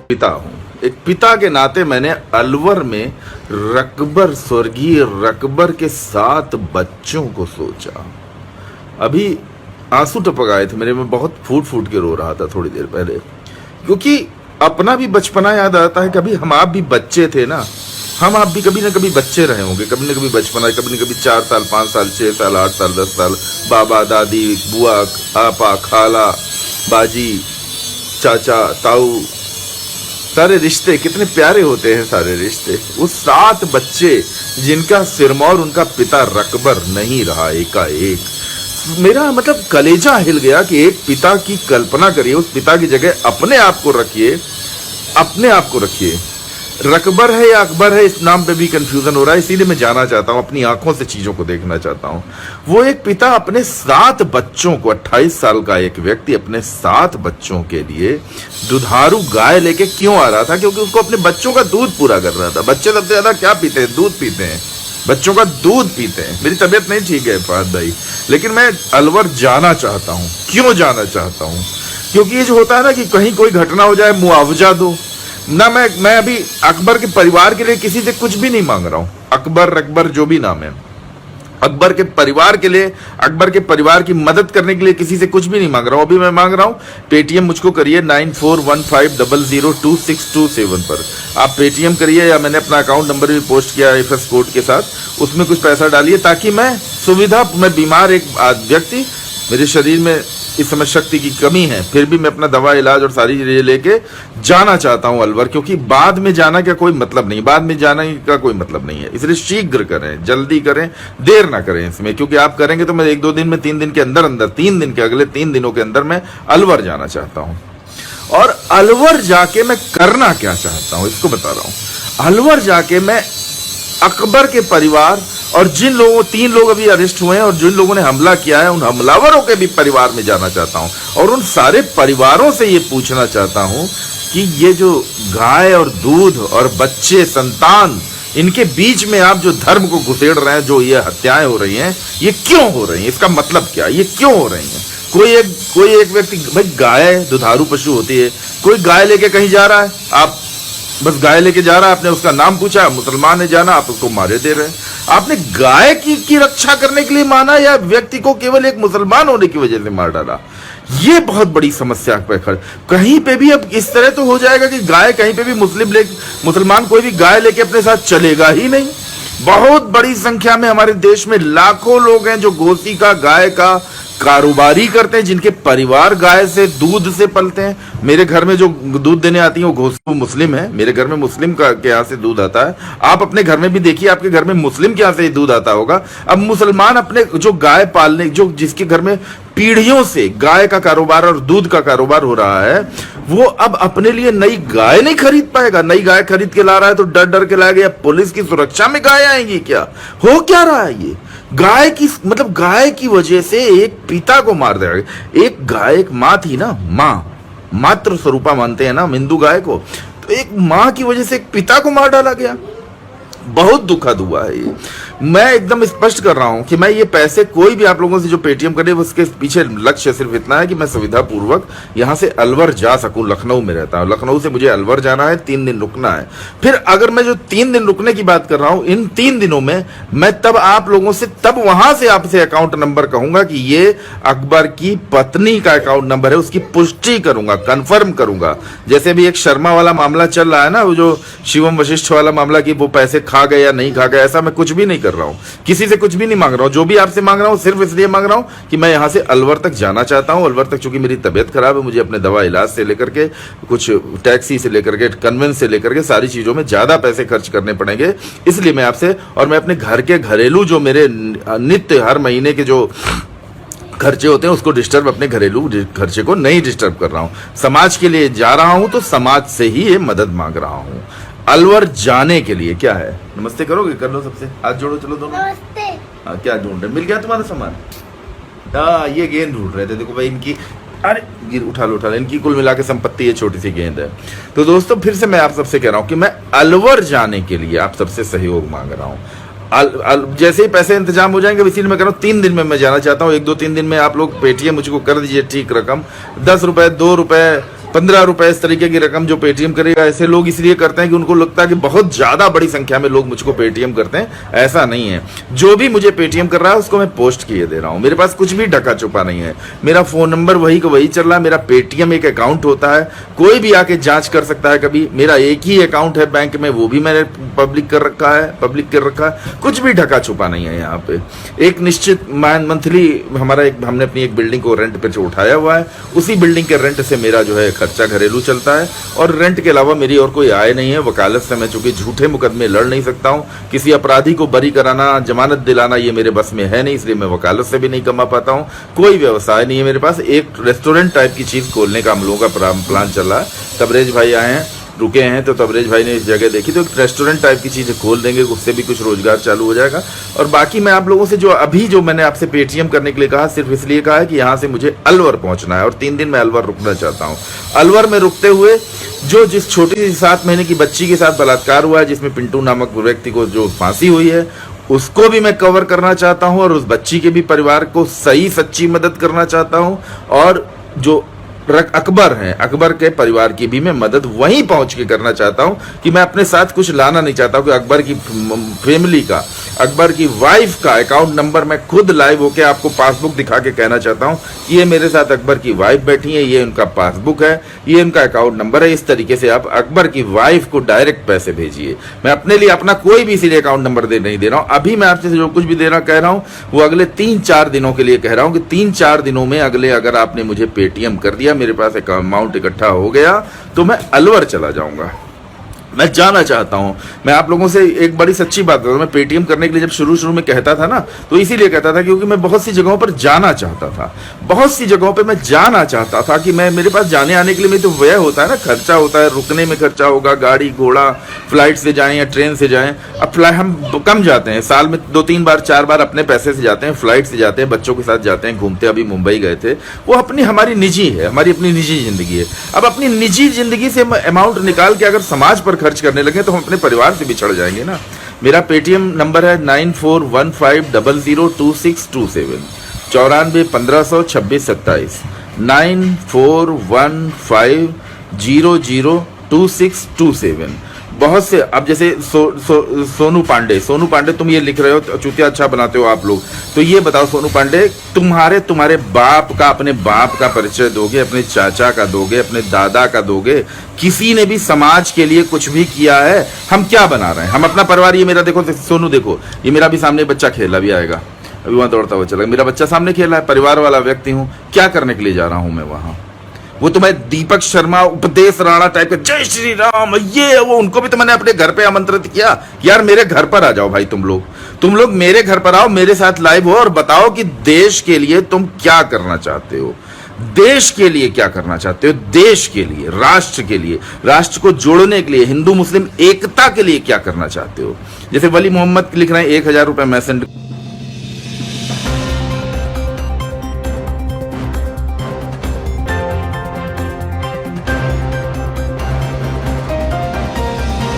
पिता हूँ। एक पिता के नाते मैंने अलवर में रकबर, स्वर्गीय रकबर के 7 बच्चों को सोचा। अभी आंसू टपक आए थे मेरे, में बहुत फूट फूट के रो रहा था थोड़ी देर पहले, क्योंकि अपना भी बचपना याद आता है। कभी हम आप भी बच्चे थे ना, हम आप भी कभी ना कभी बच्चे रहे होंगे, कभी ना कभी बचपना, कभी ना कभी 4 साल, 5 साल, 6 साल, 8 साल, 10 साल, बाबा, दादी, बुआ, आपा, खाला, बाजी, चाचा, ताऊ, सारे रिश्ते कितने प्यारे होते हैं, सारे रिश्ते। वो 7 बच्चे जिनका सिरमौर उनका पिता रकबर नहीं रहा, एकाएक मेरा मतलब कलेजा हिल गया कि एक पिता की कल्पना करिए, उस पिता की जगह अपने आप को रखिए, अपने आप को रखिए। रकबर है या अकबर है, इस नाम पे भी कंफ्यूजन हो रहा है, इसीलिए मैं जाना चाहता हूं, अपनी आंखों से चीजों को देखना चाहता हूं। वो एक पिता अपने 7 बच्चों को, 28 साल का एक व्यक्ति अपने 7 बच्चों के लिए दुधारू गाय लेके क्यों आ रहा था? क्योंकि उसको अपने बच्चों का दूध पूरा कर रहा था। बच्चे सबसे ज्यादा क्या पीते हैं? दूध पीते हैं, बच्चों का दूध पीते हैं। मेरी तबीयत नहीं ठीक है फहद भाई, लेकिन मैं अलवर जाना चाहता हूं। क्यों जाना चाहता हूं? क्योंकि ये जो होता है ना कि कहीं कोई घटना हो जाए, मुआवजा दो ना। मैं अभी अकबर के परिवार के लिए किसी से कुछ भी नहीं मांग रहा हूं। अकबर रकबर जो भी नाम है, अकबर के परिवार के लिए, अकबर के परिवार की मदद करने के लिए किसी से कुछ भी नहीं मांग रहा हूं। अभी मैं मांग रहा हूं, पेटीएम मुझको करिए 9415002627 पर। आप पेटीएम करिए, या मैंने अपना अकाउंट नंबर भी पोस्ट किया एफएस कोड के साथ, उसमें कुछ पैसा डालिए ताकि मैं सुविधा, मैं बीमार एक व्यक्ति, मेरे शरीर में इस समय शक्ति की कमी है, फिर भी मैं अपना दवा, इलाज और सारी चीजें लेके जाना चाहता हूं अलवर। क्योंकि बाद में जाना का कोई मतलब नहीं, बाद में जाने का कोई मतलब नहीं है। इसलिए शीघ्र करें, जल्दी करें, देर ना करें इसमें, क्योंकि आप करेंगे तो मैं 1-2 दिन में, 3 दिन के अंदर अंदर, 3 दिन के अगले 3 दिनों के अंदर मैं अलवर जाना चाहता हूं। और अलवर जाके मैं करना क्या चाहता हूं इसको बता रहा हूं। अलवर जाके मैं अकबर के परिवार और जिन लोगों, 3 लोग अभी अरेस्ट हुए हैं और जिन लोगों ने हमला किया है, उन हमलावरों के भी परिवार में जाना चाहता हूं और उन सारे परिवारों से ये पूछना चाहता हूं कि ये जो गाय और दूध और बच्चे, संतान, इनके बीच में आप जो धर्म को घुसेड़ रहे हैं, जो ये हत्याएं हो रही हैं, ये क्यों हो रही हैं? इसका मतलब क्या? ये क्यों हो रही हैं? कोई एक व्यक्ति, भाई गाय दुधारू पशु होती है, कोई गाय लेके कहीं जा रहा है, आप बस गाय लेके जा रहा है, आपने उसका नाम पूछा, मुसलमान है जाना, आप उसको मारे दे रहे हैं। आपने गाय की रक्षा करने के लिए माना या व्यक्ति को केवल एक मुसलमान होने की वजह से मार डाला? ये बहुत बड़ी समस्या पे खड़। कहीं पे भी अब इस तरह तो हो जाएगा कि गाय कहीं पे भी मुसलमान कोई भी गाय लेके अपने साथ चलेगा ही नहीं। बहुत बड़ी संख्या में हमारे देश में लाखों लोग हैं जो गोसी का, गाय का कारोबारी करते हैं, जिनके परिवार गाय से, दूध से पलते हैं। मेरे घर में जो दूध देने आती है वो घोषू मुस्लिम है, मेरे घर में मुस्लिम के यहाँ से दूध आता है। आप अपने घर में भी देखिए, आपके घर में मुस्लिम के यहाँ से दूध आता होगा। अब मुसलमान अपने जो गाय पालने, जो जिसके घर में पीढ़ियों से गाय का कारोबार और दूध का कारोबार हो रहा है, वो अब अपने लिए नई गाय नहीं खरीद पाएगा। नई गाय खरीद के ला रहा है तो डर डर के लाएगा, या पुलिस की सुरक्षा में गाय आएंगी क्या? हो क्या रहा है ये? गाय की, मतलब गाय की वजह से एक पिता को मार दिया। एक गाय, एक माँ थी ना, माँ, मातृ स्वरूपा मानते हैं ना हिंदू गाय को, तो एक माँ की वजह से एक पिता को मार डाला गया। बहुत दुखद हुआ है ये। मैं एकदम स्पष्ट कर रहा हूं कि मैं ये पैसे, कोई भी आप लोगों से जो पेटीएम करे, उसके पीछे लक्ष्य सिर्फ इतना है कि मैं सुविधा पूर्वक यहां से अलवर जा सकूं। लखनऊ में रहता हूं, लखनऊ से मुझे अलवर जाना है, 3 दिन रुकना है। फिर अगर मैं जो 3 दिन रुकने की बात कर रहा हूं, इन 3 दिनों में मैं तब आप लोगों से, तब वहां से आपसे अकाउंट नंबर कहूंगा कि ये अकबर की पत्नी का अकाउंट नंबर है, उसकी पुष्टि करूंगा, कंफर्म करूंगा। जैसे भी एक शर्मा वाला मामला चल रहा है ना, वो जो शिवम वशिष्ठ वाला मामला, कि वो पैसे खा गए या नहीं खा गए, ऐसा मैं कुछ भी नहीं कर रहा हूं, किसी से कुछ भी नहीं मांग रहा हूं। जो भी आपसे मांग रहा हूं सिर्फ इसलिए मांग रहा हूं कि मैं यहां से अलवर तक जाना चाहता हूं। अलवर तक चूंकि मेरी तबीयत खराब है, मुझे अपने दवा इलाज से लेकर के, कुछ टैक्सी से लेकर के, कन्वेंस से लेकर के, सारी चीजों में ज्यादा पैसे खर्च करने पड़ेंगे। इसलिए मैं आपसे, और मैं अपने घर के घरेलू, जो मेरे नित्य हर महीने के जो खर्चे होते हैं, उसको डिस्टर्ब, अपने घरेलू खर्चे को नहीं डिस्टर्ब कर रहा हूं। समाज के लिए जा रहा हूं तो समाज से ही ये मदद मांग रहा हूं। अलवर जाने के लिए क्या है? नमस्ते करोगे? कर लो, सबसे हाथ जोड़ो, चलो दोनों। नमस्ते। हाँ, क्या ढूंढ रहे? मिल गया तुम्हारा सामान? हाँ, ये गेंद ढूंढ रहे थे। देखो भाई, इनकी, अरे गिर, उठा लो, इनकी कुल मिला के संपत्ति ये छोटी सी गेंद है। तो दोस्तों, फिर से मैं आप सबसे कह रहा हूं कि मैं अलवर जाने के लिए आप सबसे सहयोग मांग रहा हूं। जैसे ही पैसे इंतजाम हो जाएंगे, इसीलिए मैं कह रहा हूँ 3 दिन में मैं जाना चाहता हूँ। 1-2-3 दिन में आप लोग पेटीएम मुझको कर दीजिए ठीक रकम, 10 रुपए, 2 रुपए, 15 रुपए इस तरीके की रकम जो पेटीएम करेगा। ऐसे लोग इसलिए करते हैं कि उनको लगता है कि बहुत ज्यादा बड़ी संख्या में लोग मुझको पेटीएम करते हैं। ऐसा नहीं है। जो भी मुझे पेटीएम कर रहा है उसको मैं पोस्ट किए दे रहा हूं। मेरे पास कुछ भी ढका छुपा नहीं है। मेरा फोन नंबर वही का वही चल रहा है। मेरा पेटीएम एक अकाउंट होता है, कोई भी आके जांच कर सकता है। कभी मेरा एक ही अकाउंट है बैंक में, वो भी मैंने पब्लिक कर रखा है। कुछ भी ढका छुपा नहीं है। यहाँ पे एक निश्चित मंथली हमने अपनी एक बिल्डिंग को रेंट पे उठाया हुआ है। उसी बिल्डिंग के रेंट से मेरा जो है खर्चा घरेलू चलता है और रेंट के अलावा मेरी और कोई आय नहीं है। वकालत से मैं चूंकि झूठे मुकदमे लड़ नहीं सकता हूं, किसी अपराधी को बरी कराना, जमानत दिलाना ये मेरे बस में है नहीं, इसलिए मैं वकालत से भी नहीं कमा पाता हूं। कोई व्यवसाय नहीं है मेरे पास। एक रेस्टोरेंट टाइप की चीज खोलने का हम लोगों का प्लान चल रहा है। तबरेज भाई आए हैं, रुके हैं, तो तबरेज भाई ने इस जगह देखी तो एक रेस्टोरेंट टाइप की चीजें खोल देंगे, उससे भी कुछ रोजगार चालू हो जाएगा। और बाकी मैं आप लोगों से जो मैंने आपसे पेटीएम करने के लिए कहा, सिर्फ इसलिए कहा है कि यहाँ से मुझे अलवर पहुंचना है और 3 दिन में अलवर रुकना चाहता हूँ। अलवर में रुकते हुए जिस छोटी सी 7 महीने की बच्ची के साथ बलात्कार हुआ है, जिसमें पिंटू नामक व्यक्ति को जो फांसी हुई है, उसको भी मैं कवर करना चाहता हूं और उस बच्ची के भी परिवार को सही सच्ची मदद करना चाहता हूं। और जो अकबर हैं, अकबर के परिवार की भी मैं मदद वहीं पहुंच के करना चाहता हूं कि मैं अपने साथ कुछ लाना नहीं चाहता हूं कि अकबर की फैमिली का, अकबर की वाइफ का अकाउंट नंबर मैं खुद लाइव होके आपको पासबुक दिखा के कहना चाहता हूं कि ये मेरे साथ अकबर की वाइफ बैठी है, ये उनका पासबुक है, ये उनका अकाउंट नंबर है। इस तरीके से आप अकबर की वाइफ को डायरेक्ट पैसे भेजिए। मैं अपने लिए अपना कोई भी इसीलिए अकाउंट नंबर नहीं दे रहा हूं। अभी मैं आपसे जो कुछ भी कह रहा हूं वो अगले 3-4 दिनों के लिए कह रहा हूं कि 3-4 दिनों में अगर आपने मुझे पेटीएम कर दिया, मेरे पास एक अमाउंट इकट्ठा हो गया, तो मैं अलवर चला जाऊंगा। मैं जाना चाहता हूं। मैं आप लोगों से एक बड़ी सच्ची बात बताऊं, मैं पेटीएम करने के लिए जब शुरू में कहता था ना, तो इसीलिए कहता था क्योंकि मैं बहुत सी जगहों पर जाना चाहता था। बहुत सी जगहों पे मैं जाना चाहता था कि मेरे पास जाने आने के लिए मेरे तो व्यय होता है ना, खर्चा होता है, रुकने में खर्चा होगा, गाड़ी घोड़ा, फ्लाइट से जाएं या ट्रेन से जाएं। अब हम कम जाते हैं, साल में 2-3 बार 4 बार अपने पैसे से जाते हैं, फ्लाइट से जाते हैं, बच्चों के साथ जाते हैं घूमते। अभी मुंबई गए थे, वो हमारी निजी है, हमारी अपनी निजी जिंदगी है। अब अपनी निजी जिंदगी से अमाउंट निकाल के अगर समाज पर खर्च करने लगे तो हम अपने परिवार से बिछड़ जाएंगे ना। मेरा पेटीएम नंबर है 9415002627, 9415002627, 9415002627। बहुत से, अब जैसे सोनू पांडे तुम ये लिख रहे हो, चूतिया अच्छा बनाते हो आप लोग, तो ये बताओ सोनू पांडे, तुम्हारे बाप का, अपने बाप का परिचय दोगे, अपने चाचा का दोगे, अपने दादा का दोगे? किसी ने भी समाज के लिए कुछ भी किया है? हम क्या बना रहे हैं? हम अपना परिवार, ये मेरा देखो सोनू, देखो ये मेरा भी सामने बच्चा खेला भी आएगा, अभी वहां दौड़ता हुआ चला, मेरा बच्चा सामने खेला है, परिवार वाला व्यक्ति हूँ। क्या करने के लिए जा रहा हूं मैं वहां? वो तो मैं दीपक शर्मा, उपदेश राणा टाइप का, जय श्री राम, ये वो, उनको भी तो मैंने अपने घर पे आमंत्रित किया, यार मेरे घर पर आ जाओ भाई, तुम लोग मेरे घर पर आओ, मेरे साथ लाइव हो और बताओ कि देश के लिए तुम क्या करना चाहते हो। देश के लिए क्या करना चाहते हो? देश के लिए, राष्ट्र के लिए, राष्ट्र को जोड़ने के लिए, हिंदू मुस्लिम एकता के लिए क्या करना चाहते हो? जैसे वली मोहम्मद लिख रहे हैं 1000 रुपए मैं सेंड